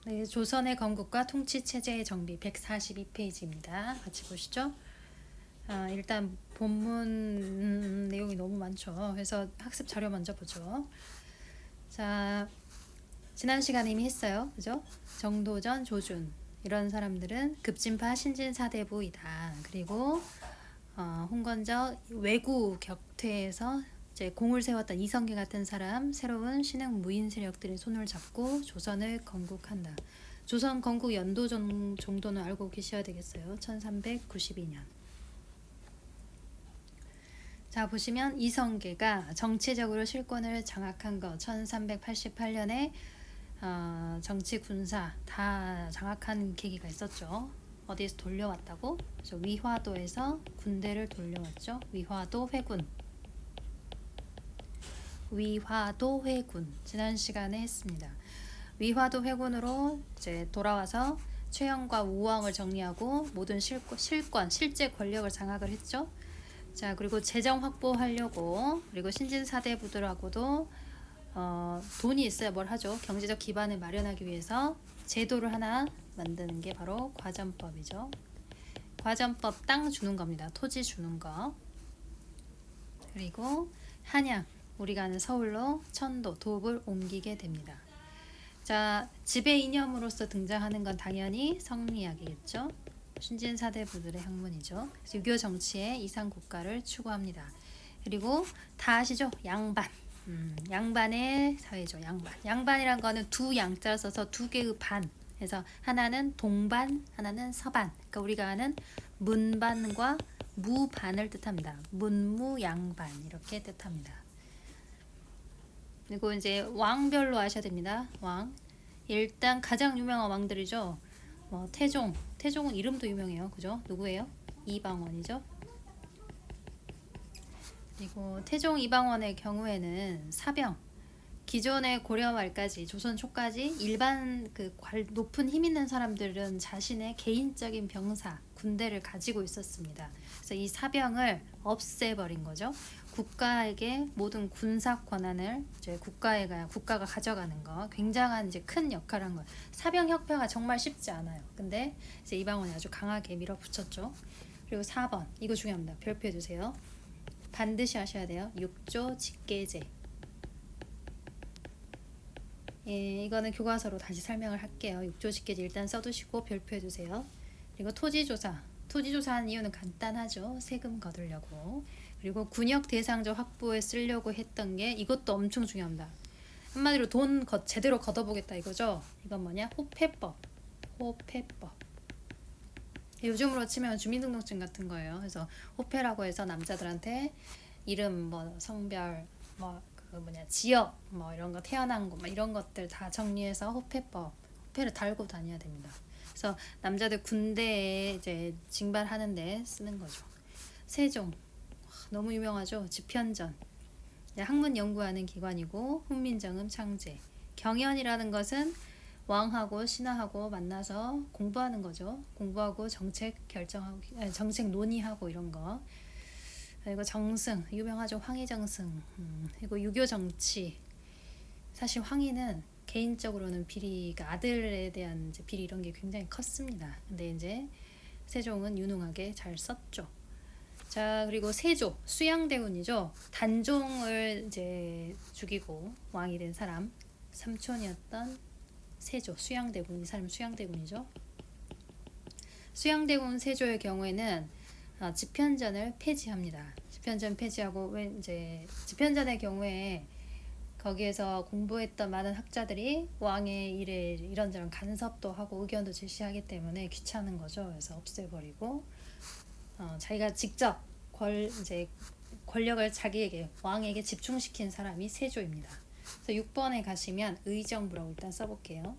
네, 조선의 건국과 통치체제의 정비 142페이지입니다. 같이 보시죠. 일단 본문 내용이 너무 많죠. 그래서 학습 자료 먼저 보죠. 자, 지난 시간에 이미 했어요. 그죠? 정도전, 조준 이런 사람들은 급진파 신진사대부이다. 그리고 홍건적 외구 격퇴에서 이제 공을 세웠던 이성계 같은 사람, 새로운 신흥 무인 세력들의 손을 잡고 조선을 건국한다. 조선 건국 연도 정도는 알고 계셔야 되겠어요. 1392년. 자, 보시면 이성계가 정치적으로 실권을 장악한 거 1388년에 정치 군사 다 장악한 계기가 있었죠. 어디에서 돌려왔다고? 그래서 위화도에서 군대를 돌려왔죠. 위화도 회군. 위화도 회군. 지난 시간에 했습니다. 위화도 회군으로 이제 돌아와서 최영과 우왕을 정리하고 모든 실권, 실제 권력을 장악을 했죠. 자, 그리고 재정 확보하려고 그리고 신진사대부들하고도 돈이 있어야 뭘 하죠. 경제적 기반을 마련하기 위해서 제도를 하나 만드는 게 바로 과전법이죠. 과전법 땅 주는 겁니다. 토지 주는 거. 그리고 한양, 우리가 아는 서울로 천도, 도읍을 옮기게 됩니다. 자, 지배 이념으로서 등장하는 건 당연히 성리학이겠죠. 신진사대부들의 학문이죠. 유교 정치의 이상 국가를 추구합니다. 그리고 다 아시죠? 양반. 양반의 사회죠. 양반. 양반이란 거는 두 양자를 써서 두 개의 반. 그래서 하나는 동반, 하나는 서반. 그러니까 우리가 아는 문반과 무반을 뜻합니다. 문무양반 이렇게 뜻합니다. 그리고 이제 왕별로 아셔야 됩니다. 왕. 일단 가장 유명한 왕들이죠. 태종. 태종은 이름도 유명해요. 그죠? 누구예요? 이방원이죠. 그리고 태종 이방원의 경우에는 사병. 기존의 고려 말까지 조선 초까지 일반 높은 힘 있는 사람들은 자신의 개인적인 병사, 군대를 가지고 있었습니다. 그래서 이 사병을 없애버린 거죠. 국가에게 모든 군사 권한을 이제 국가가 가져가는 거, 굉장한 이제 큰 역할을 한 거예요. 사병 혁파가 정말 쉽지 않아요. 근데 이제 이방원이 아주 강하게 밀어붙였죠. 그리고 4번, 이거 중요합니다. 별표해 주세요. 반드시 하셔야 돼요. 육조 직계제. 예, 이거는 교과서로 다시 설명을 할게요. 육조직계제 일단 써두시고 별표해 주세요. 그리고 토지조사. 토지조사하는 이유는 간단하죠. 세금 거두려고. 그리고 군역 대상자 확보에 쓰려고 했던 게 이것도 엄청 중요합니다. 한마디로 돈 제대로 걷어보겠다 이거죠. 이건 뭐냐? 호패법. 호패법. 요즘으로 치면 주민등록증 같은 거예요. 그래서 호패라고 해서 남자들한테 이름, 성별, 지역, 이런 거 태어난 곳, 이런 것들 다 정리해서 호패법, 호패를 달고 다녀야 됩니다. 그래서 남자들 군대에 이제 징발하는데 쓰는 거죠. 세종, 너무 유명하죠. 집현전, 학문 연구하는 기관이고 훈민정음 창제. 경연이라는 것은 왕하고 신하하고 만나서 공부하는 거죠. 공부하고 정책 결정하고 정책 논의하고 이런 거. 그리고 정승 유명하죠. 황희정승. 그리고 유교 정치. 사실 황희는 개인적으로는 비리가 아들에 대한 이제 비리 이런 게 굉장히 컸습니다. 근데 이제 세종은 유능하게 잘 썼죠. 자, 그리고 세조 수양대군이죠. 단종을 이제 죽이고 왕이 된 사람, 삼촌이었던 세조 수양대군. 이 사람은 수양대군이죠. 수양대군 세조의 경우에는 집현전을 폐지합니다. 집현전 폐지하고 왜 이제 집현전의 경우에 거기에서 공부했던 많은 학자들이 왕의 일에 이런저런 간섭도 하고 의견도 제시하기 때문에 귀찮은 거죠. 그래서 없애버리고 자기가 직접 권력을 자기에게 왕에게 집중시킨 사람이 세조입니다. 그래서 6번에 가시면 의정부라고 일단 써볼게요.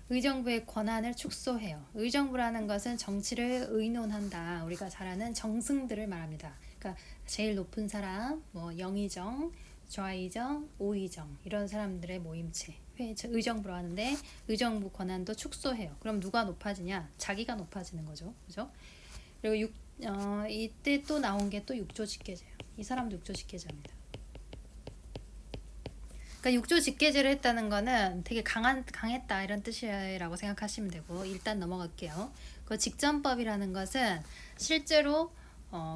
의정부의 권한을 축소해요. 의정부라는 것은 정치를 의논한다. 우리가 잘 아는 정승들을 말합니다. 그러니까 제일 높은 사람, 영의정, 좌의정, 오의정 이런 사람들의 모임체 의정부로 하는데 의정부 권한도 축소해요. 그럼 누가 높아지냐? 자기가 높아지는 거죠. 그죠? 그리고 이때 또 나온 게 또 육조직계제예요. 이 사람도 육조직계제입니다. 그러니까 그러니까 육조 직계제를 했다는 거는 되게 강했다 이런 뜻이라고 생각하시면 되고, 일단 넘어갈게요. 그 직전법이라는 것은 실제로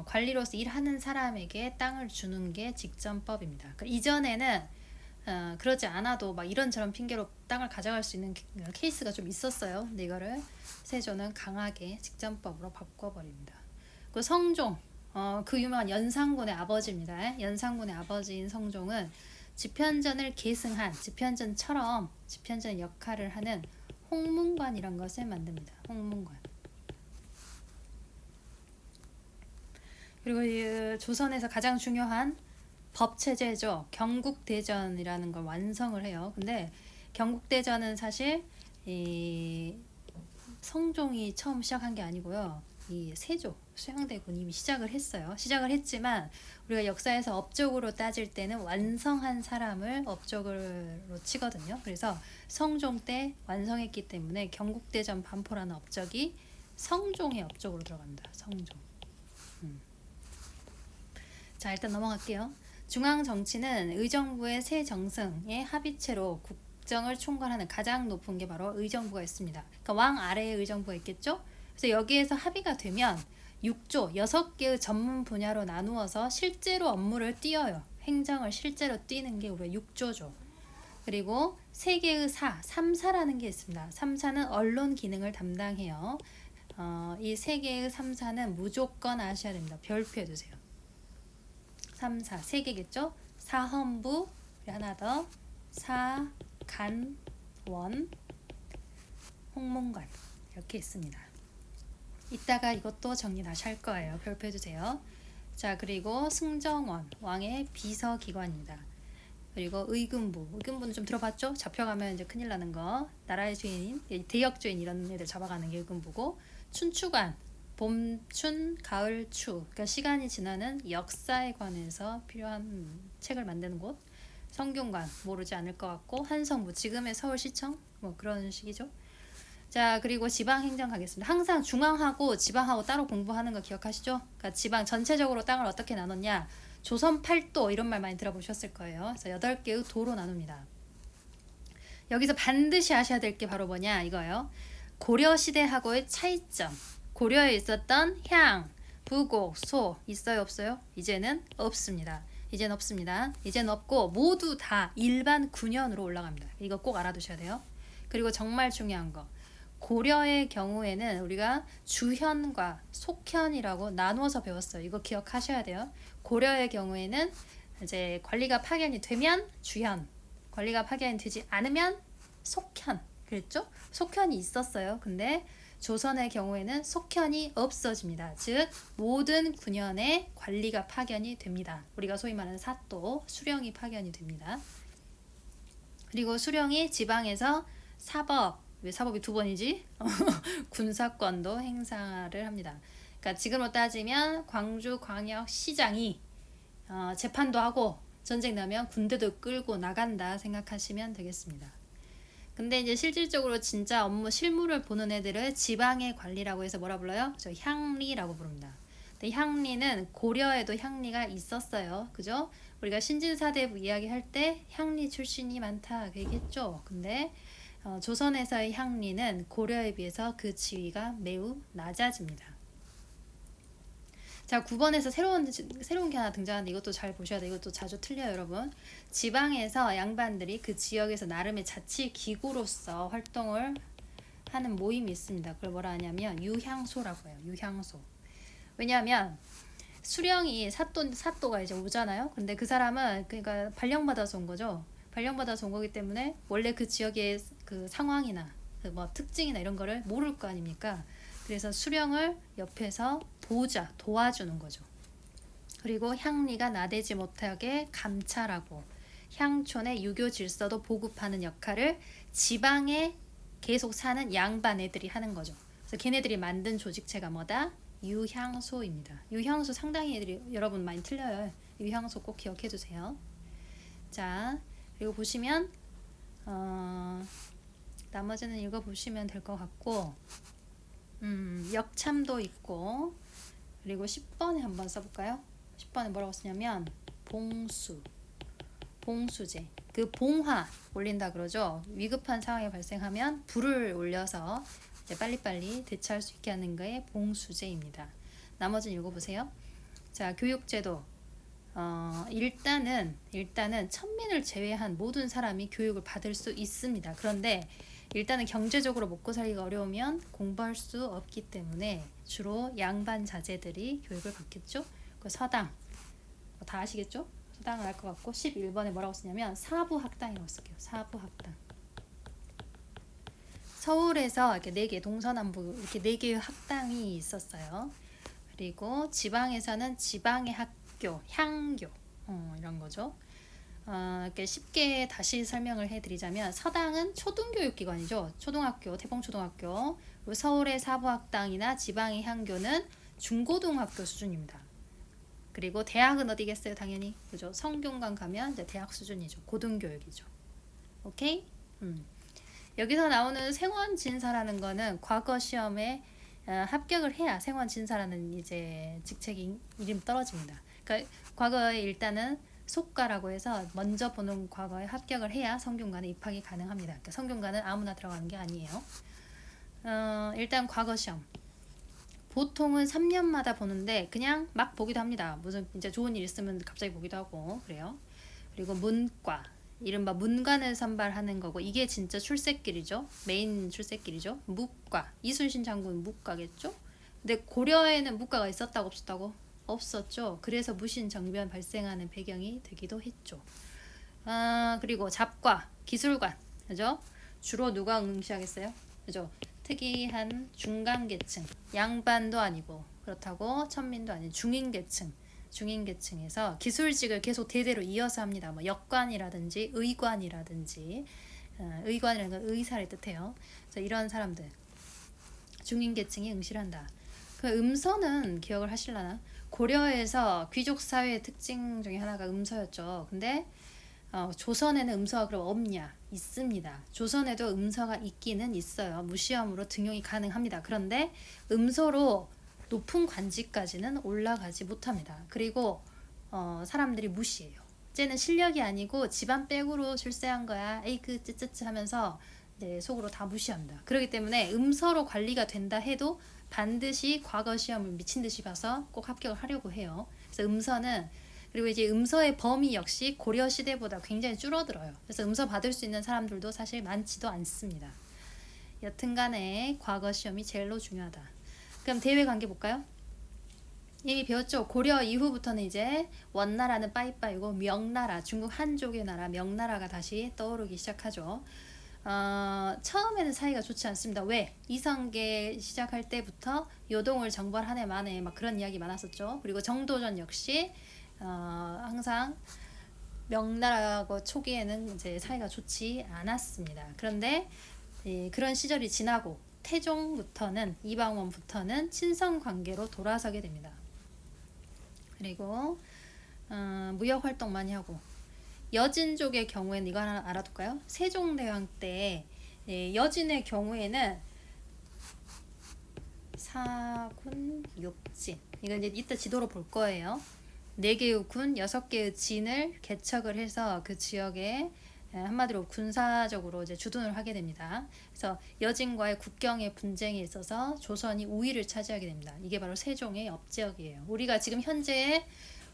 관리로서 일하는 사람에게 땅을 주는 게 직전법입니다. 그러니까 이전에는 그러지 않아도 막 이런저런 핑계로 땅을 가져갈 수 있는 케이스가 좀 있었어요. 근데 이거를 세조는 강하게 직전법으로 바꿔버립니다. 그 성종, 그 유명한 연산군의 아버지입니다. 연산군의 아버지인 성종은 집현전을 계승한, 집현전처럼 집현전 역할을 하는 홍문관이란 것을 만듭니다. 홍문관. 그리고 이 조선에서 가장 중요한 법체제죠. 경국대전이라는 걸 완성을 해요. 근데 경국대전은 사실 이 성종이 처음 시작한 게 아니고요. 이 세조, 수양대군이 시작을 했어요. 시작을 했지만 우리가 역사에서 업적으로 따질 때는 완성한 사람을 업적으로 치거든요. 그래서 성종 때 완성했기 때문에 경국대전 반포라는 업적이 성종의 업적으로 들어갑니다. 성종. 자, 일단 넘어갈게요. 중앙 정치는 의정부의 새 정승의 합의체로 국정을 총괄하는 가장 높은 게 바로 의정부가 있습니다. 그러니까 왕 아래에 의정부가 있겠죠? 그래서 여기에서 합의가 되면 6조 6개의 전문 분야로 나누어서 실제로 업무를 띄어요. 행정을 실제로 띄는 게 우리가 6조죠. 그리고 3개의 사, 3사라는 게 있습니다. 3사는 언론 기능을 담당해요. 이 3개의 3사는 무조건 아셔야 됩니다. 별표해 두세요. 3사, 3개겠죠? 사헌부, 하나 더, 사간원, 홍문관 이렇게 있습니다. 이따가 이것도 정리 다시 할 거예요. 별표해 주세요. 자, 그리고 승정원, 왕의 비서기관입니다. 그리고 의금부는 좀 들어봤죠? 잡혀가면 이제 큰일 나는 거. 나라의 죄인, 대역죄인 이런 애들 잡아가는 게 의금부고, 춘추관, 봄, 춘, 가을, 추. 그러니까 시간이 지나는 역사에 관해서 필요한 책을 만드는 곳. 성균관 모르지 않을 것 같고, 한성부 지금의 서울시청 뭐 그런 식이죠. 자, 그리고 지방행정 가겠습니다. 항상 중앙하고 지방하고 따로 공부하는 거 기억하시죠? 그러니까 지방 전체적으로 땅을 어떻게 나눴냐? 조선 8도 이런 말 많이 들어보셨을 거예요. 그래서 8개의 도로 나눕니다. 여기서 반드시 아셔야 될 게 바로 뭐냐 이거예요. 고려시대하고의 차이점. 고려에 있었던 향, 부곡, 소 있어요 없어요? 이제는 없습니다. 이제는 없습니다. 이제는 없고 모두 다 일반 군현으로 올라갑니다. 이거 꼭 알아두셔야 돼요. 그리고 정말 중요한 거. 고려의 경우에는 우리가 주현과 속현이라고 나누어서 배웠어요. 이거 기억하셔야 돼요. 고려의 경우에는 이제 관리가 파견이 되면 주현, 관리가 파견이 되지 않으면 속현. 그랬죠? 속현이 있었어요. 근데 조선의 경우에는 속현이 없어집니다. 즉 모든 군현에 관리가 파견이 됩니다. 우리가 소위 말하는 사또, 수령이 파견이 됩니다. 그리고 수령이 지방에서 사법, 왜 사법이 두 번이지? 군사권도 행사를 합니다. 그러니까 지금으로 따지면 광주광역시장이 재판도 하고 전쟁 나면 군대도 끌고 나간다 생각하시면 되겠습니다. 근데 이제 실질적으로 진짜 업무 실무를 보는 애들을 지방의 관리라고 해서 뭐라 불러요? 저 향리라고 부릅니다. 근데 향리는 고려에도 향리가 있었어요. 그죠? 우리가 신진사대부 이야기할 때 향리 출신이 많다 그 얘기했죠. 근데 조선에서의 향리는 고려에 비해서 그 지위가 매우 낮아집니다. 자, 9번에서 새로운 게 하나 등장하는데 이것도 잘 보셔야 돼요. 이것도 자주 틀려요, 여러분. 지방에서 양반들이 그 지역에서 나름의 자치기구로서 활동을 하는 모임이 있습니다. 그걸 뭐라 하냐면 유향소라고 해요. 유향소. 왜냐하면 수령이 사또가 이제 오잖아요. 근데 그 사람은 그러니까 발령받아서 온 거죠. 발령받아서 온 거기 때문에 원래 그 지역의 그 상황이나 그 뭐 특징이나 이런 거를 모를 거 아닙니까? 그래서 수령을 옆에서 도와주는 거죠. 그리고 향리가 나대지 못하게 감찰하고 향촌의 유교 질서도 보급하는 역할을 지방에 계속 사는 양반 애들이 하는 거죠. 그래서 걔네들이 만든 조직체가 뭐다? 유향소입니다. 유향소 상당히 애들이 여러분 많이 틀려요. 유향소 꼭 기억해 두세요. 자, 그리고 보시면 나머지는 읽어보시면 될 것 같고 역참도 있고 그리고 10번에 한번 써볼까요? 10번에 뭐라고 쓰냐면 봉수제 그 봉화 올린다 그러죠. 위급한 상황이 발생하면 불을 올려서 이제 빨리빨리 대처할 수 있게 하는 거에 봉수제입니다. 나머지는 읽어보세요. 자, 교육제도. 일단은 천민을 제외한 모든 사람이 교육을 받을 수 있습니다. 그런데 일단은 경제적으로 먹고 살기가 어려우면 공부할 수 없기 때문에 주로 양반 자제들이 교육을 받겠죠. 그 서당 다 아시겠죠? 서당을 알 것 같고 11번에 뭐라고 쓰냐면 사부학당이라고 쓸게요. 사부학당. 서울에서 이렇게 4개 동서남북 이렇게 4개의 학당이 있었어요. 그리고 지방에서는 지방의 학교, 향교 이런 거죠. 이렇게 쉽게 다시 설명을 해드리자면 서당은 초등교육기관이죠. 초등학교, 태봉초등학교. 그리고 서울의 사부학당이나 지방의 향교는 중고등학교 수준입니다. 그리고 대학은 어디겠어요? 당연히 그죠. 성균관 가면 이제 대학 수준이죠. 고등교육이죠. 오케이? 여기서 나오는 생원진사라는 거는 과거 시험에 합격을 해야 생원진사라는 이제 직책이 이름 떨어집니다. 그러니까 과거에 일단은 속과라고 해서 먼저 보는 과거에 합격을 해야 성균관에 입학이 가능합니다. 그러니까 성균관은 아무나 들어가는 게 아니에요. 일단 과거 시험 보통은 3년마다 보는데 그냥 막 보기도 합니다. 무슨 이제 좋은 일 있으면 갑자기 보기도 하고 그래요. 그리고 문과 이른바 문관을 선발하는 거고 이게 진짜 출세길이죠. 메인 출세길이죠. 무과 이순신 장군 무과겠죠. 근데 고려에는 무과가 있었다고 없었다고? 없었죠. 그래서 무신정변 발생하는 배경이 되기도 했죠. 그리고 잡과 기술관 그죠? 주로 누가 응시하겠어요? 그죠? 특이한 중간계층 양반도 아니고 그렇다고 천민도 아닌 중인계층에서 기술직을 계속 대대로 이어서 합니다. 뭐 역관이라든지 의관이라든지 의관이라는 건 의사를 뜻해요. 그래서 이런 사람들 중인계층이 응시를 한다. 그 음서는 기억을 하실라나? 고려에서 귀족 사회의 특징 중에 하나가 음서였죠. 근데 조선에는 음서가 그럼 없냐? 있습니다. 조선에도 음서가 있기는 있어요. 무시험으로 등용이 가능합니다. 그런데 음서로 높은 관직까지는 올라가지 못합니다. 그리고 사람들이 무시해요. 쟤는 실력이 아니고 집안 백으로 출세한 거야. 에이그 쯔쯔쯔 하면서 네, 속으로 다 무시합니다. 그렇기 때문에 음서로 관리가 된다 해도 반드시 과거 시험을 미친 듯이 봐서 꼭 합격을 하려고 해요. 그래서 음서는 그리고 이제 음서의 범위 역시 고려 시대보다 굉장히 줄어들어요. 그래서 음서 받을 수 있는 사람들도 사실 많지도 않습니다. 여튼간에 과거 시험이 제일로 중요하다. 그럼 대외 관계 볼까요? 이미 배웠죠. 고려 이후부터는 이제 원나라는 빠이빠이고 명나라, 중국 한족의 나라 명나라가 다시 떠오르기 시작하죠. 처음에는 사이가 좋지 않습니다. 왜? 이성계 시작할 때부터 요동을 정벌하네 마네 막 그런 이야기 많았었죠. 그리고 정도전 역시 항상 명나라하고 초기에는 이제 사이가 좋지 않았습니다. 그런데 그런 시절이 지나고 태종부터는 이방원부터는 친선 관계로 돌아서게 됩니다. 그리고 무역 활동 많이 하고 여진족의 경우에는 이거 하나 알아둘까요? 세종대왕 때 여진의 경우에는 사군 육진 이거 이제 이따 지도로 볼 거예요. 4개의 군, 6개의 진을 개척을 해서 그 지역에 한마디로 군사적으로 이제 주둔을 하게 됩니다. 그래서 여진과의 국경의 분쟁에 있어서 조선이 우위를 차지하게 됩니다. 이게 바로 세종의 업적이에요. 우리가 지금 현재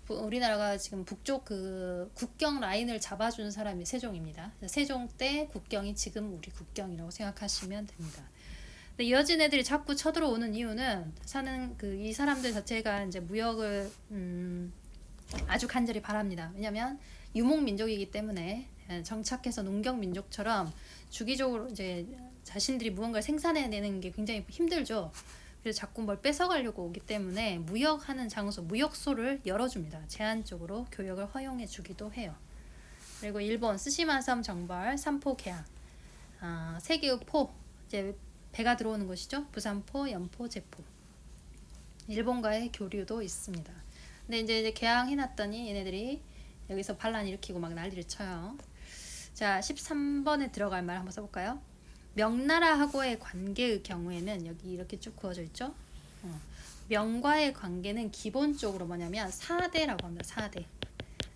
우리나라가 지금 북쪽 그 국경 라인을 잡아준 사람이 세종입니다. 세종 때 국경이 지금 우리 국경이라고 생각하시면 됩니다. 근데 여진 애들이 자꾸 쳐들어오는 이유는 이 사람들 자체가 이제 무역을 아주 간절히 바랍니다. 왜냐하면 유목민족이기 때문에 정착해서 농경민족처럼 주기적으로 이제 자신들이 무언가를 생산해내는 게 굉장히 힘들죠. 그래서 자꾸 뭘 뺏어가려고 오기 때문에 무역하는 장소, 무역소를 열어줍니다. 제한적으로 교역을 허용해 주기도 해요. 그리고 일본 스시마섬 정벌, 삼포 개항, 3개의 포, 이제 배가 들어오는 곳이죠. 부산포, 연포, 제포. 일본과의 교류도 있습니다. 근데 이제 개항해놨더니 얘네들이 여기서 반란 일으키고 막 난리를 쳐요. 자, 13번에 들어갈 말 한번 써볼까요? 명나라하고의 관계의 경우에는 여기 이렇게 쭉 그어져 있죠. 명과의 관계는 기본적으로 뭐냐면 4대라고 합니다. 4대.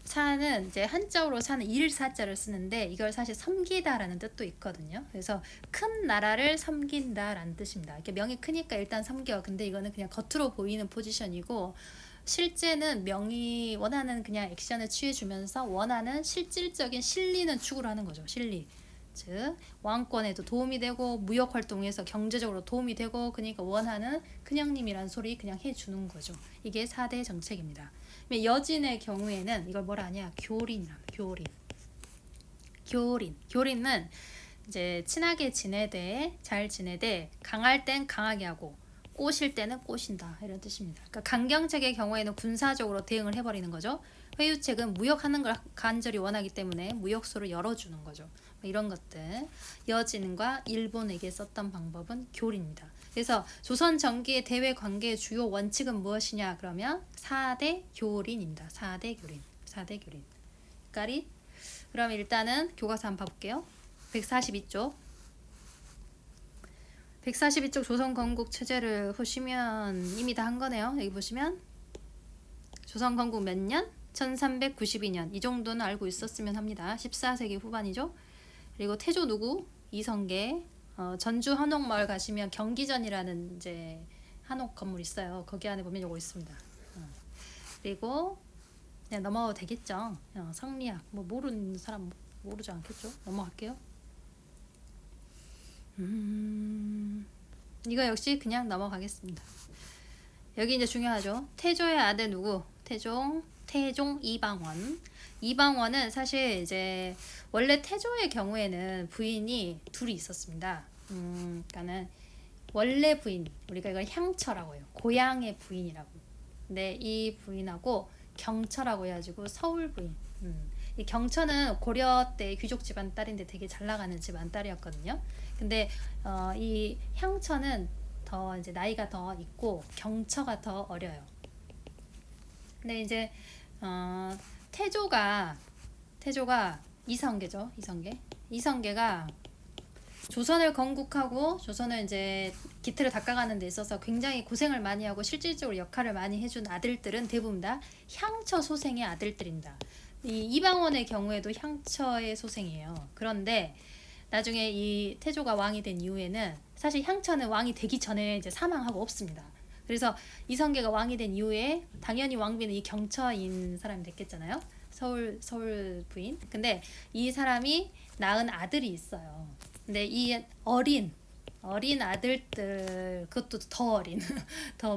사는 이제 한자어로 사는 일사자를 쓰는데 이걸 사실 섬기다라는 뜻도 있거든요. 그래서 큰 나라를 섬긴다라는 뜻입니다. 이렇게 명이 크니까 일단 섬겨. 근데 이거는 그냥 겉으로 보이는 포지션이고 실제는 명이 원하는 그냥 액션을 취해주면서 원하는 실질적인 실리는 추구를 하는 거죠. 실리. 즉 왕권에도 도움이 되고 무역 활동에서 경제적으로 도움이 되고 그러니까 원하는 큰형님이란 소리 그냥 해주는 거죠. 이게 4대 정책입니다. 여진의 경우에는 이걸 뭐라 하냐? 교린이랍니다. 교린은 이제 친하게 지내되 잘 지내되 강할 땐 강하게 하고 꼬실 때는 꼬신다 이런 뜻입니다. 그러니까 강경책의 경우에는 군사적으로 대응을 해버리는 거죠. 회유책은 무역하는 걸 간절히 원하기 때문에 무역소를 열어주는 거죠. 이런 것들 여진과 일본에게 썼던 방법은 교리입니다. 그래서 조선 전기의 대외 관계의 주요 원칙은 무엇이냐 그러면 4대 교린입니다. 4대 교린. 까리? 그럼 일단은 교과서 한번 봐볼게요. 142쪽. 142쪽 조선 건국 체제를 보시면 이미 다 한 거네요. 여기 보시면 조선 건국 몇 년? 1392년. 이 정도는 알고 있었으면 합니다. 14세기 후반이죠. 그리고 태조 누구? 이성계. 전주 한옥마을 가시면 경기전이라는 이제 한옥 건물 있어요. 거기 안에 보면 요거 있습니다. 그리고 그냥 넘어가도 되겠죠. 성리학 뭐 모르는 사람 모르지 않겠죠. 넘어갈게요. 이거 역시 그냥 넘어가겠습니다. 여기 이제 중요하죠. 태조의 아들 누구? 태종 이방원. 이방원은 사실 이제 원래 태조의 경우에는 부인이 둘이 있었습니다. 그러니까는 원래 부인, 우리가 이걸 향처라고 해요. 고향의 부인이라고. 근데 이 부인하고 경처라고 해가지고 서울 부인. 이 경처는 고려 때 귀족 집안 딸인데 되게 잘 나가는 집안 딸이었거든요. 근데 이 향처는 더 이제 나이가 더 있고 경처가 더 어려요. 근데 이제 태조가 이성계죠. 이성계가 조선을 건국하고 조선을 이제 기틀을 닦아가는 데 있어서 굉장히 고생을 많이 하고 실질적으로 역할을 많이 해준 아들들은 대부분 다 향처 소생의 아들들입니다. 이 이방원의 경우에도 향처의 소생이에요. 그런데 나중에 이 태조가 왕이 된 이후에는 사실 향처는 왕이 되기 전에 이제 사망하고 없습니다. 그래서 이성계가 왕이 된 이후에 당연히 왕비는 이 경처인 사람이 됐겠잖아요. 서울 부인. 근데 이 사람이 낳은 아들이 있어요. 근데 이 어린 아들들, 그것도 더 어린 더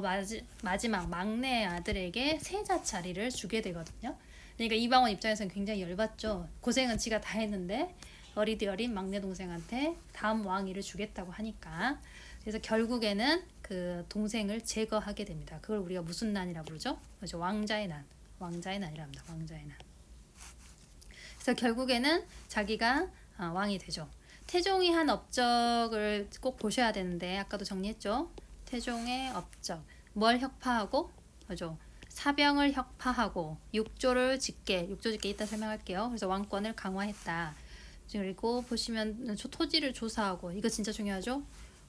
마지막 막내 아들에게 세자 자리를 주게 되거든요. 그러니까 이방원 입장에서는 굉장히 열받죠. 고생은 지가 다 했는데 어리디 어린 막내 동생한테 다음 왕위를 주겠다고 하니까. 그래서 결국에는 그 동생을 제거하게 됩니다. 그걸 우리가 무슨 난이라 부르죠? 그렇죠. 왕자의 난이랍니다. 왕자의 난. 그래서 결국에는 자기가 왕이 되죠. 태종이 한 업적을 꼭 보셔야 되는데 아까도 정리했죠. 태종의 업적. 뭘 혁파하고? 그죠. 사병을 혁파하고 육조 짓게 이따 설명할게요. 그래서 왕권을 강화했다. 그리고 보시면 토지를 조사하고 이거 진짜 중요하죠.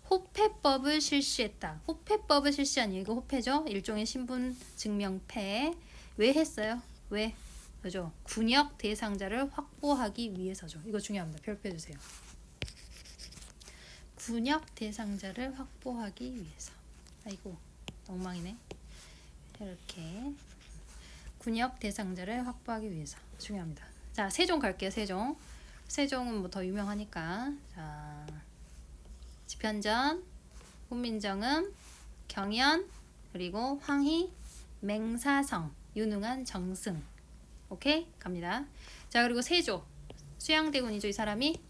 호패법을 실시했다. 호패법을 실시한 이거 호패죠. 일종의 신분 증명패. 왜 했어요? 왜? 그죠? 군역 대상자를 확보하기 위해서죠. 이거 중요합니다. 별표 해주세요. 군역 대상자를 확보하기 위해서. 아이고 엉망이네. 이렇게 군역 대상자를 확보하기 위해서 중요합니다. 자, 세종 갈게요. 세종은 뭐 더 유명하니까. 자, 지편전, 훈민정음, 경연, 그리고 황희, 맹사성, 유능한 정승. 오케이? 갑니다. 자, 그리고 세조. 수양대군이죠, 이 사람이.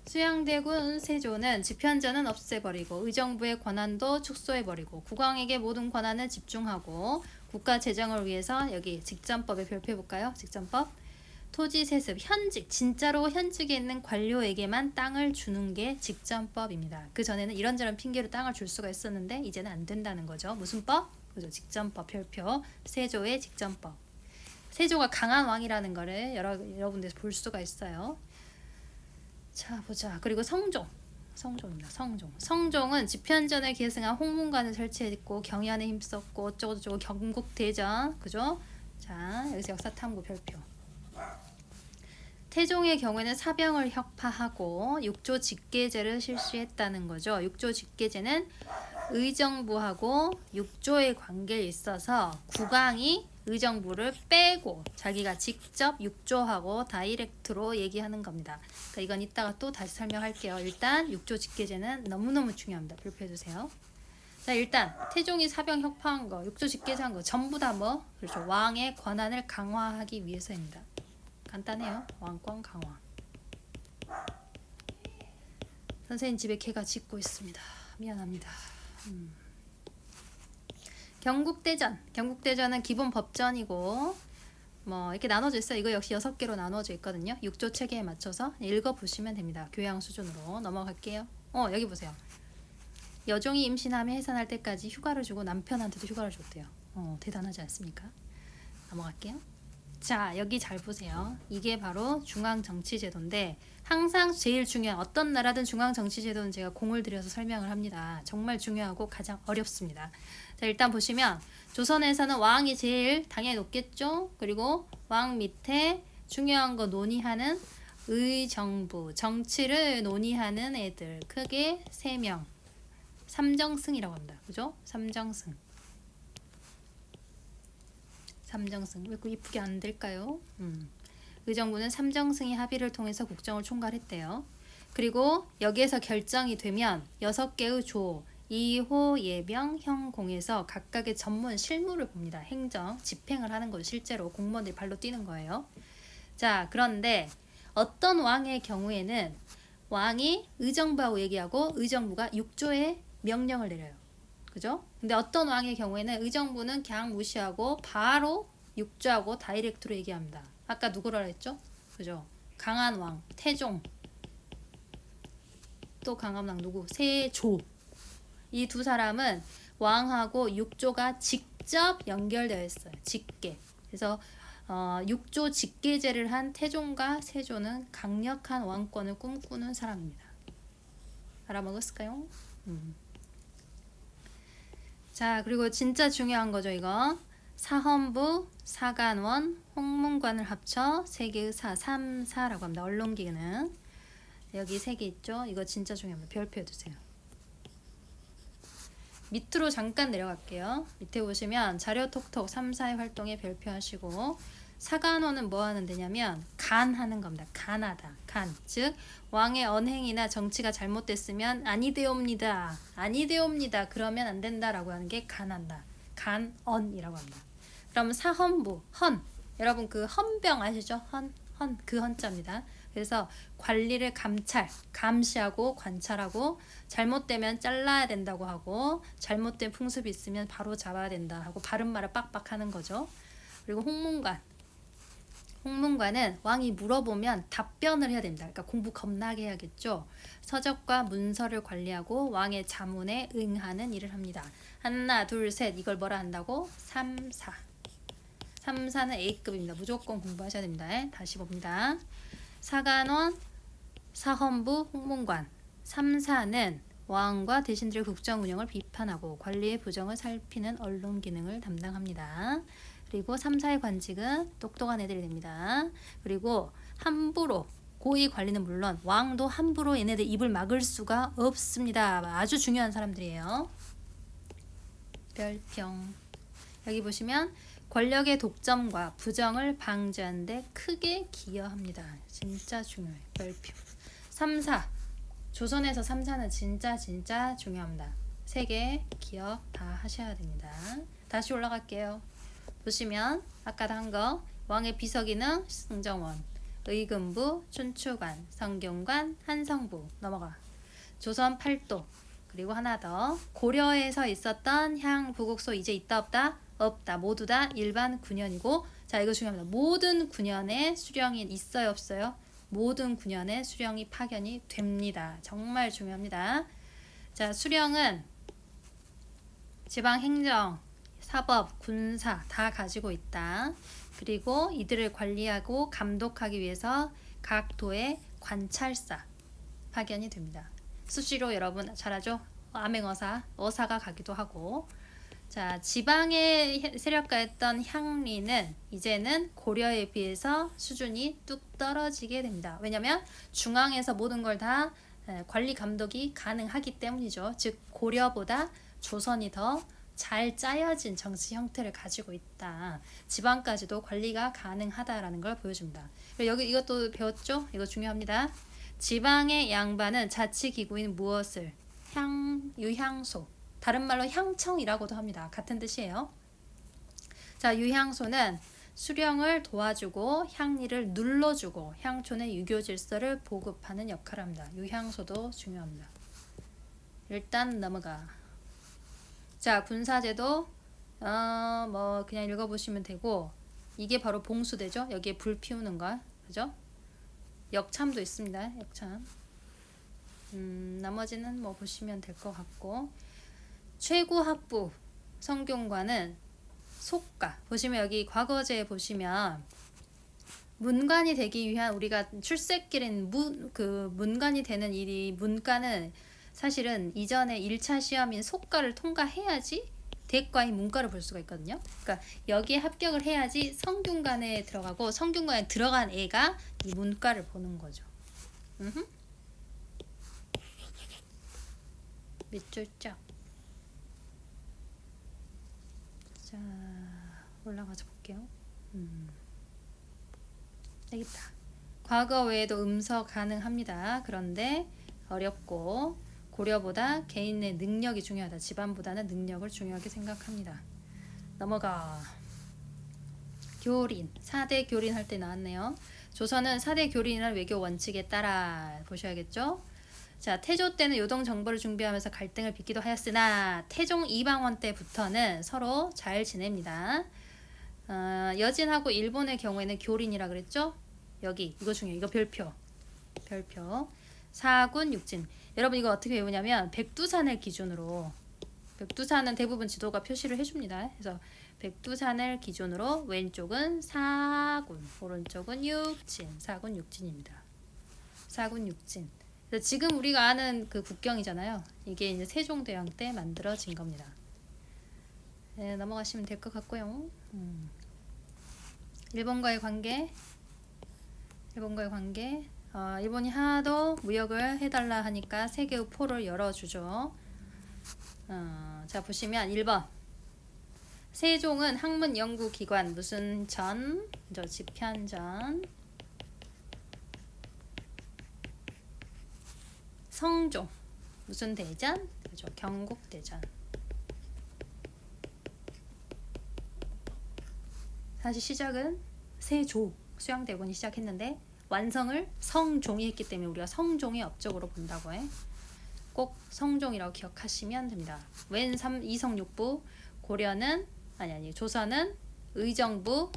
수양대군 세조는 지편전은 없애버리고 의정부의 권한도 축소해버리고 국왕에게 모든 권한을 집중하고 국가 재정을 위해서 여기 직전법에 별표해볼까요? 직전법. 토지 세습, 현직, 진짜로 현직에 있는 관료에게만 땅을 주는 게 직전법입니다. 그 전에는 이런저런 핑계로 땅을 줄 수가 있었는데 이제는 안 된다는 거죠. 무슨 법? 그죠? 직전법 별표. 세조의 직전법. 세조가 강한 왕이라는 거를 여러분들에서 볼 수가 있어요. 자, 보자. 그리고 성종 성종입니다. 성종. 성종은 집현전을 계승한 홍문관을 설치했고 경연에 힘썼고 어쩌고저쩌고 경국대전, 그죠? 자, 여기서 역사탐구 별표. 태종의 경우에는 사병을 혁파하고 육조 직계제를 실시했다는 거죠. 육조 직계제는 의정부하고 육조의 관계에 있어서 국왕이 의정부를 빼고 자기가 직접 육조하고 다이렉트로 얘기하는 겁니다. 그러니까 이건 이따가 또 다시 설명할게요. 일단 육조 직계제는 너무너무 중요합니다. 별표해주세요. 자, 일단 태종이 사병 혁파한 거, 육조 직계제한 거 전부 다 뭐? 그렇죠. 왕의 권한을 강화하기 위해서입니다. 간단해요. 왕권 강화. 선생님 집에 개가 짖고 있습니다. 미안합니다. 경국대전. 경국대전은 기본 법전이고 뭐 이렇게 나눠져 있어요. 이거 역시 6개로 나눠져 있거든요. 6조 체계에 맞춰서 읽어보시면 됩니다. 교양 수준으로 넘어갈게요. 여기 보세요. 여종이 임신하며 해산할 때까지 휴가를 주고 남편한테도 휴가를 줬대요. 대단하지 않습니까? 넘어갈게요. 자, 여기 잘 보세요. 이게 바로 중앙정치제도인데 항상 제일 중요한 어떤 나라든 중앙정치제도는 제가 공을 들여서 설명을 합니다. 정말 중요하고 가장 어렵습니다. 자, 일단 보시면 조선에서는 왕이 제일 당연히 높겠죠. 그리고 왕 밑에 중요한 거 논의하는 의정부, 정치를 논의하는 애들 크게 3명. 삼정승이라고 합니다. 그죠? 삼정승. 삼정승. 왜 그 이쁘게 안 될까요? 의정부는 삼정승이 합의를 통해서 국정을 총괄했대요. 그리고 여기에서 결정이 되면 6개의 조, 2호, 예병, 형공에서 각각의 전문 실무를 봅니다. 행정, 집행을 하는 거죠. 실제로 공무원들이 발로 뛰는 거예요. 자, 그런데 어떤 왕의 경우에는 왕이 의정부하고 얘기하고 의정부가 육조에 명령을 내려요. 그죠? 근데 어떤 왕의 경우에는 의정부는 그냥 무시하고 바로 육조하고 다이렉트로 얘기합니다. 아까 누구라 했죠? 그죠? 강한 왕, 태종. 또 강한 왕 누구? 세조. 이 두 사람은 왕하고 육조가 직접 연결되어 있어요. 직계. 그래서 육조 직계제를 한 태종과 세조는 강력한 왕권을 꿈꾸는 사람입니다. 알아먹었을까요? 자, 그리고 진짜 중요한 거죠, 이거. 사헌부, 사간원, 홍문관을 합쳐 3개의 삼사라고 합니다. 언론기능. 여기 3개 있죠? 이거 진짜 중요합니다. 별표해주세요. 밑으로 잠깐 내려갈게요. 밑에 보시면 자료 톡톡 3사의 활동에 별표하시고 사간원은 뭐 하는 데냐면 간하는 겁니다. 간하다. 간. 즉 왕의 언행이나 정치가 잘못됐으면 아니되옵니다. 아니되옵니다. 그러면 안 된다라고 하는 게 간한다. 간언이라고 합니다. 그럼 사헌부, 헌. 여러분 그 헌병 아시죠? 헌. 그 헌자입니다. 그래서 관리를 감시하고 관찰하고 잘못되면 잘라야 된다고 하고 잘못된 풍습이 있으면 바로 잡아야 된다 하고 바른 말을 빡빡 하는 거죠. 그리고 홍문관. 홍문관은 왕이 물어보면 답변을 해야 됩니다. 그러니까 공부 겁나게 해야겠죠. 서적과 문서를 관리하고 왕의 자문에 응하는 일을 합니다. 하나, 둘, 셋 이걸 뭐라 한다고? 3, 4. 3, 4는 A급입니다. 무조건 공부하셔야 됩니다. 다시 봅니다. 사간원, 사헌부, 홍문관. 3, 4는 왕과 대신들의 국정 운영을 비판하고 관리의 부정을 살피는 언론 기능을 담당합니다. 그리고 3, 4의 관직은 똑똑한 애들이 됩니다. 그리고 함부로 고위 관리는 물론 왕도 함부로 얘네들 입을 막을 수가 없습니다. 아주 중요한 사람들이에요. 별평. 여기 보시면 권력의 독점과 부정을 방지하는 데 크게 기여합니다. 진짜 중요해요. 별표. 3, 4. 조선에서 3, 4는 진짜 중요합니다. 3개 기억 다 하셔야 됩니다. 다시 올라갈게요. 보시면 아까 한 거 왕의 비서기능 승정원, 의금부, 춘추관, 성균관, 한성부 넘어가. 조선 8도. 그리고 하나 더 고려에서 있었던 향 부국소 이제 있다 없다? 없다. 모두 다 일반 군현이고 자 이거 중요합니다. 모든 군현에 수령이 있어요 없어요? 모든 군현에 수령이 파견이 됩니다. 정말 중요합니다. 자 수령은 지방행정, 사법, 군사 다 가지고 있다. 그리고 이들을 관리하고 감독하기 위해서 각 도의 관찰사 파견이 됩니다. 수시로 여러분 잘하죠? 암행어사, 어사가 가기도 하고. 자, 지방에 세력가였던 향리는 이제는 고려에 비해서 수준이 뚝 떨어지게 됩니다. 왜냐면 중앙에서 모든 걸 다 관리 감독이 가능하기 때문이죠. 즉 고려보다 조선이 더 잘 짜여진 정치 형태를 가지고 있다. 지방까지도 관리가 가능하다라는 걸 보여줍니다. 그리고 여기 이것도 배웠죠? 이거 중요합니다. 지방의 양반은 자치기구인 무엇을 유향소, 다른 말로 향청이라고도 합니다. 같은 뜻이에요. 자, 유향소는 수령을 도와주고 향리를 눌러주고 향촌의 유교 질서를 보급하는 역할을 합니다. 유향소도 중요합니다. 일단 넘어가. 자, 군사제도 뭐 그냥 읽어보시면 되고, 이게 바로 봉수대죠. 여기에 불 피우는 거, 그죠? 역참도 있습니다. 역참. 나머지는 뭐 보시면 될 것 같고, 최고학부 성균관은 속가. 보시면 여기 과거제에 보시면 문관이 되기 위한 우리가 출세길인 문관이 되는 일이, 문과는 사실은 이전에 1차 시험인 속가를 통과해야지 대과인 문과를 볼 수가 있거든요. 그러니까 여기에 합격을 해야지 성균관에 들어가고, 성균관에 들어간 애가 이 문과를 보는 거죠. 밑줄 쫙. 자, 올라가서 볼게요. 되겠다. 과거 외에도 음서 가능합니다. 그런데 어렵고, 고려보다 개인의 능력이 중요하다. 집안보다는 능력을 중요하게 생각합니다. 넘어가. 교린, 4대 교린 할 때 나왔네요. 조선은 4대 교린이라는 외교 원칙에 따라 보셔야겠죠. 자, 태조 때는 요동 정보를 준비하면서 갈등을 빚기도 하였으나 태종 이방원 때부터는 서로 잘 지냅니다. 여진하고 일본의 경우에는 교린이라 그랬죠. 여기 이거 중요해요. 이거 별표. 사군 육진. 여러분 이거 어떻게 외우냐면 백두산을 기준으로, 백두산은 대부분 지도가 표시를 해줍니다. 그래서 백두산을 기준으로 왼쪽은 사군, 오른쪽은 육진, 사군 육진입니다. 사군 육진. 그래서 지금 우리가 아는 그 국경이잖아요. 이게 이제 세종대왕 때 만들어진 겁니다. 네, 넘어가시면 될 것 같고요. 일본과의 관계. 일본이 하도 무역을 해달라 하니까 세계의 포를 열어주죠. 자, 보시면 1번. 세종은 학문 연구기관 무슨 전, 집현전, 성종 무슨 대전, 그죠? 경국대전. 다시 시작은 세조, 수양대군이 시작했는데 완성을 성종이 했기 때문에 우리가 성종의 업적으로 본다고 해. 꼭 성종이라고 기억하시면 됩니다. 웬 이성육부, 고려는 조선은 의정부,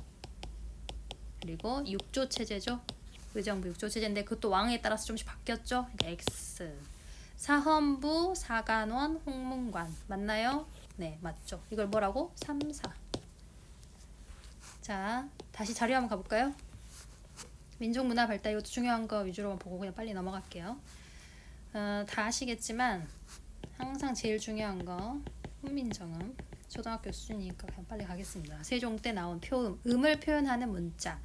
그리고 육조체제죠. 의정부 육조체제인데 그것도 왕에 따라서 좀씩 바뀌었죠. X. 사헌부, 사간원, 홍문관 맞나요? 네, 맞죠. 이걸 뭐라고? 3, 4. 자, 다시 자료 한번 가볼까요? 민족문화 발달, 이것도 중요한 거 위주로 보고 그냥 빨리 넘어갈게요. 다 아시겠지만 항상 제일 중요한 거 훈민정음, 초등학교 수준이니까 그냥 빨리 가겠습니다. 세종 때 나온 표음, 음을 표현하는 문자,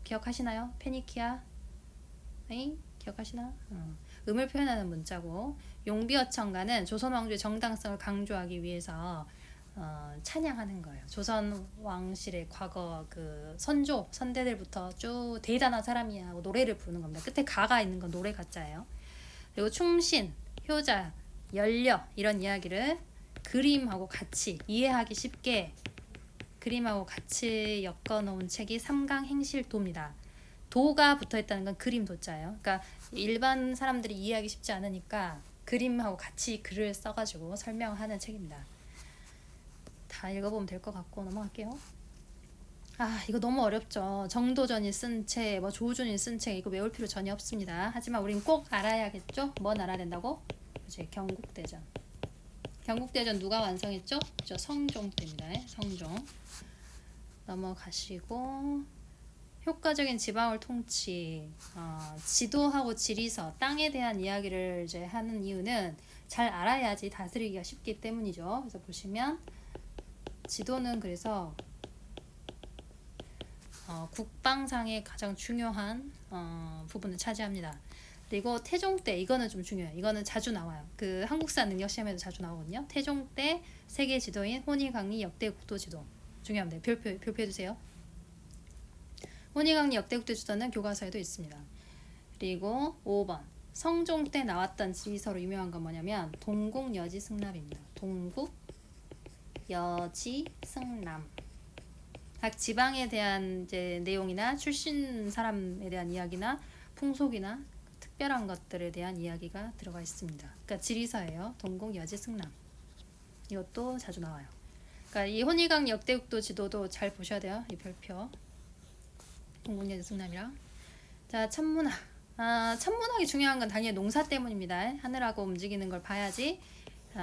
기억하시나요? 페니키아, 기억하시나? 음을 표현하는 문자고, 용비어천가는 조선 왕조의 정당성을 강조하기 위해서 찬양하는 거예요. 조선 왕실의 과거 그 선대들부터 쭉 대단한 사람이야 하고 노래를 부르는 겁니다. 끝에 가가 있는 건 노래 가짜예요. 그리고 충신, 효자, 연려 이런 이야기를 그림하고 같이 이해하기 쉽게 그림하고 같이 엮어놓은 책이 삼강행실도입니다. 도가 붙어있다는 건 그림 도자예요. 그러니까 일반 사람들이 이해하기 쉽지 않으니까 그림하고 같이 글을 써가지고 설명하는 책입니다. 다 읽어보면 될 것 같고 넘어갈게요. 이거 너무 어렵죠. 정도전이 쓴 책, 조우준이 쓴 책 이거 외울 필요 전혀 없습니다. 하지만 우린 꼭 알아야겠죠. 뭔 알아야 된다고? 이제 경국대전. 경국대전 누가 완성했죠? 성종 때입니다. 성종. 넘어가시고 효과적인 지방을 통치, 지도하고 지리서, 땅에 대한 이야기를 이제 하는 이유는 잘 알아야지 다스리기가 쉽기 때문이죠. 그래서 보시면 지도는 그래서 국방상의 가장 중요한 부분을 차지합니다. 그리고 태종 때 이거는 좀 중요해요. 이거는 자주 나와요. 그 한국사 능력 시험에도 자주 나오거든요. 태종 때 세계 지도인 혼일강리 역대 국도 지도 중요합니다. 별표해 주세요. 혼일강리 역대 국도 지도는 교과서에도 있습니다. 그리고 5번 성종 때 나왔던 지리서로 유명한 건 뭐냐면 동국여지승남입니다. 동국여지승남. 각 지방에 대한 이제 내용이나 출신 사람에 대한 이야기나 풍속이나 특별한 것들에 대한 이야기가 들어가 있습니다. 그러니까 지리서예요. 동국여지승남. 이것도 자주 나와요. 그러니까 이 혼일강 역대국도 지도도 잘 보셔야 돼요. 이 별표. 동국여지승남이랑. 자, 천문학. 천문학이 중요한 건 당연히 농사 때문입니다. 하늘하고 움직이는 걸 봐야지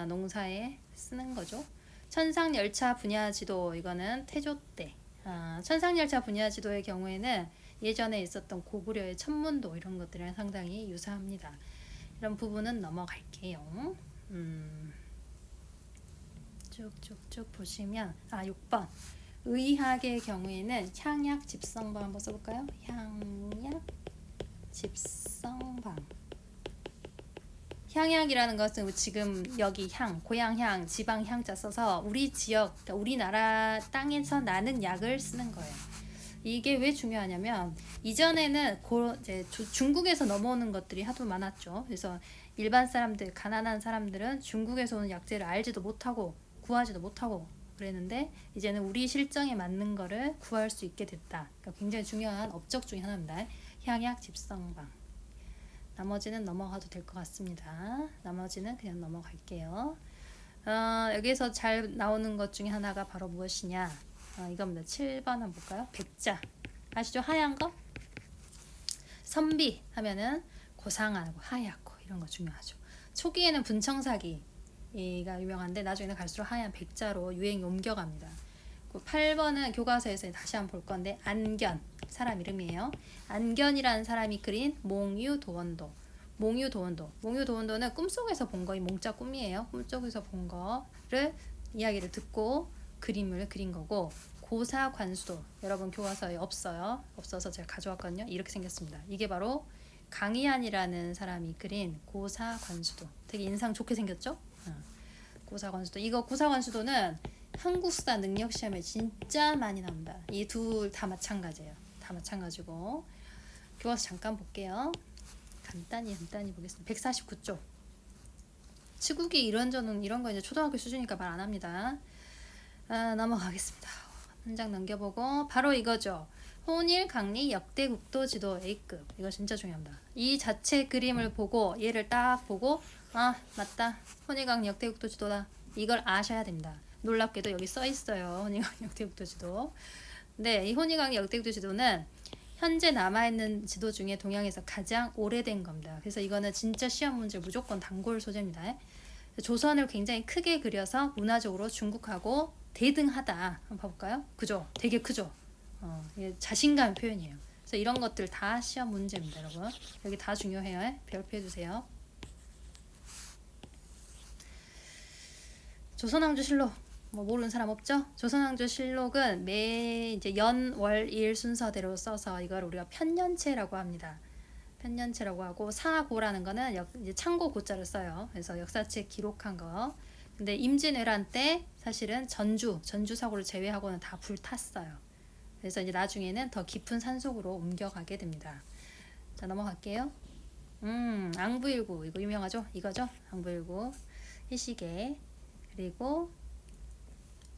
농사에 쓰는 거죠. 천상열차 분야 지도 이거는 태조 때. 천상열차 분야 지도의 경우에는 예전에 있었던 고구려의 천문도 이런 것들이랑 상당히 유사합니다. 이런 부분은 넘어갈게요. 쭉쭉쭉 보시면 6번 의학의 경우에는 향약 집성방 한번 써볼까요? 향약 집성방. 향약이라는 것은 지금 여기 향, 고향향, 지방향자 써서 우리 지역, 그러니까 우리나라 땅에서 나는 약을 쓰는 거예요. 이게 왜 중요하냐면 이전에는 이제 중국에서 넘어오는 것들이 하도 많았죠. 그래서 일반 사람들, 가난한 사람들은 중국에서 오는 약재를 알지도 못하고 구하지도 못하고 그랬는데 이제는 우리 실정에 맞는 거를 구할 수 있게 됐다. 그러니까 굉장히 중요한 업적 중에 하나입니다. 향약 집성방. 나머지는 넘어가도 될 것 같습니다. 나머지는 그냥 넘어갈게요. 여기서 잘 나오는 것 중에 하나가 바로 무엇이냐? 이겁니다. 7번 한번 볼까요? 백자. 아시죠? 하얀 거? 선비 하면은 고상하고 하얗고 이런 거 중요하죠. 초기에는 분청사기가 유명한데 나중에는 갈수록 하얀 백자로 유행이 옮겨갑니다. 8번은 교과서에서 다시 한번 볼 건데 안견. 사람 이름이에요. 안견이라는 사람이 그린 몽유도원도. 몽유도원도는 꿈속에서 본 거, 이 몽자 꿈이에요. 꿈속에서 본 거를 이야기를 듣고 그림을 그린 거고 고사관수도 여러분 교과서에 없어요. 없어서 제가 가져왔거든요. 이렇게 생겼습니다. 이게 바로 강희안이라는 사람이 그린 고사관수도. 되게 인상 좋게 생겼죠? 고사관수도. 이거 고사관수도는 한국사 능력시험에 진짜 많이 나옵니다. 이 둘 다 마찬가지예요. 다 마찬가지고 교과서 잠깐 볼게요. 간단히 보겠습니다. 149쪽. 치국이 이런 거 이제 초등학교 수준이니까 말 안 합니다. 넘어가겠습니다. 한 장 넘겨보고 바로 이거죠. 혼일 강리 역대 국도 지도 A급. 이거 진짜 중요합니다. 이 자체 그림을 보고 얘를 딱 보고 맞다. 혼일 강리 역대 국도 지도다. 이걸 아셔야 됩니다. 놀랍게도 여기 써 있어요. 혼일 강리 역대 국도 지도. 네, 이 혼일 강리 역대 국도 지도는 현재 남아있는 지도 중에 동양에서 가장 오래된 겁니다. 그래서 이거는 진짜 시험 문제 무조건 단골 소재입니다. 조선을 굉장히 크게 그려서 문화적으로 중국하고 대등하다. 한번 봐볼까요? 그죠? 되게 크죠? 자신감 표현이에요. 그래서 이런 것들 다 시험 문제입니다, 여러분. 여기 다 중요해요. 별표해주세요. 조선왕조실록. 모르는 사람 없죠? 조선왕조실록은 매 이제 연, 월, 일 순서대로 써서 이걸 우리가 편년체라고 합니다. 편년체라고 하고 사고라는 거는 이제 창고 고자를 써요. 그래서 역사책 기록한 거. 근데 임진왜란 때 사실은 전주 사고를 제외하고는 다 불탔어요. 그래서 이제 나중에는 더 깊은 산속으로 옮겨가게 됩니다. 자, 넘어갈게요. 앙부일구 이거 유명하죠? 이거죠? 앙부일구 희시계. 그리고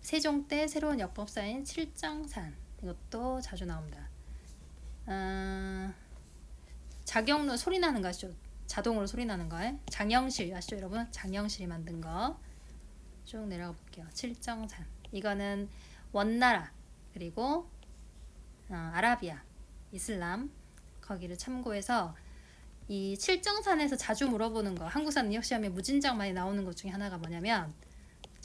세종 때 새로운 역법사인 칠장산 이것도 자주 나옵니다. 자경로 소리 나는 거 아시죠? 자동으로 소리 나는 거. 장영실 아시죠 여러분? 장영실이 만든 거. 쭉 내려가 볼게요. 칠정산 이거는 원나라 그리고 아라비아 이슬람 거기를 참고해서 이 칠정산에서 자주 물어보는 거 한국사 능력시험에 무진장 많이 나오는 것 중에 하나가 뭐냐면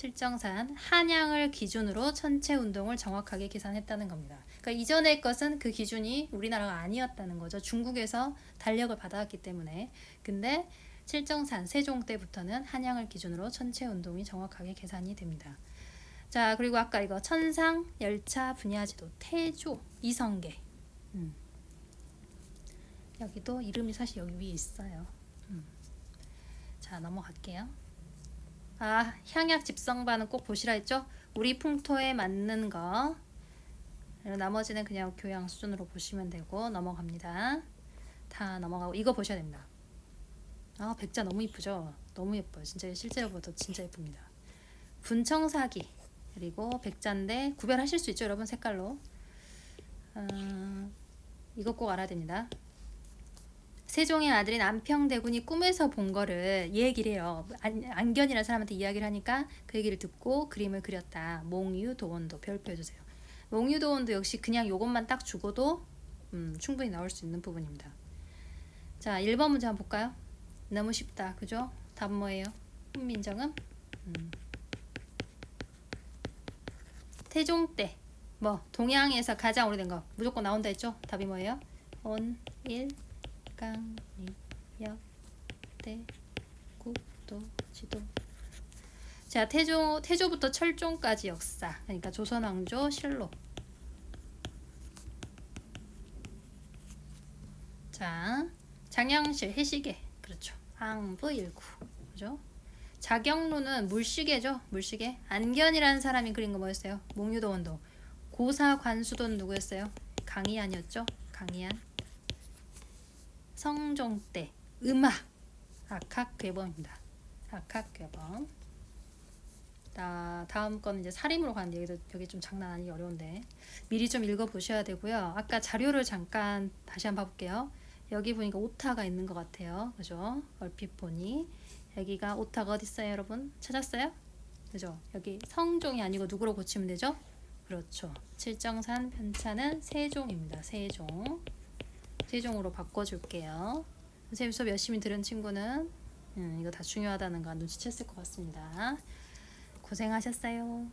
칠정산 한양을 기준으로 천체 운동을 정확하게 계산했다는 겁니다. 그러니까 이전의 것은 그 기준이 우리나라가 아니었다는 거죠. 중국에서 달력을 받아왔기 때문에. 근데 칠정산 세종 때부터는 한양을 기준으로 천체 운동이 정확하게 계산이 됩니다. 자, 그리고 아까 이거 천상 열차 분야지도 태조 이성계. 여기도 이름이 사실 여기 위에 있어요. 자, 넘어갈게요. 아, 향약 집성반은 꼭 보시라 했죠? 우리 풍토에 맞는 거. 나머지는 그냥 교양 수준으로 보시면 되고 넘어갑니다. 다 넘어가고 이거 보셔야 됩니다. 아, 백자 너무 이쁘죠? 너무 예뻐요. 진짜 실제로 보도 진짜 예쁩니다. 분청사기 그리고 백자인데 구별하실 수 있죠, 여러분? 색깔로. 이거 꼭 알아야 됩니다. 세종의 아들인 안평대군이 꿈에서 본 거를 얘기를 해요. 안견이라는 사람한테 이야기를 하니까 그 얘기를 듣고 그림을 그렸다. 몽유도원도 별표해주세요. 몽유도원도 역시 그냥 요것만 딱 주고도 충분히 나올 수 있는 부분입니다. 자, 1번 문제 한번 볼까요? 너무 쉽다. 그죠? 답은 뭐예요? 훈민정음? 태종 때 뭐 동양에서 가장 오래된 거 무조건 나온다 했죠? 답이 뭐예요? 온, 일, 강, 리, 역, 대, 국, 도, 지도. 자, 태조부터 철종까지 역사. 그러니까 조선왕조 실록. 자, 장영실 해시계. 그렇죠. 항부일구. 그죠? 자경루는 물시계죠. 물시계. 안견이라는 사람이 그린 거 뭐였어요? 몽유도원도. 고사관수도는 누구였어요? 강희안이었죠. 강희안. 성종 때 음악 악학괴범입니다. 악학괴범. 다음 거는 이제 살림으로 가는데 여기 좀 장난 아니기 어려운데 미리 좀 읽어보셔야 되고요. 아까 자료를 잠깐 다시 한번 봐볼게요. 여기 보니까 오타가 있는 것 같아요. 그죠? 얼핏 보니 여기가 오타가 어디 있어요, 여러분? 찾았어요? 그죠? 여기 성종이 아니고 누구로 고치면 되죠? 그렇죠. 칠정산 편차는 세종입니다. 세종으로 바꿔줄게요. 선생님 수업 열심히 들은 친구는 이거 다 중요하다는 거 눈치챘을 것 같습니다. 고생하셨어요.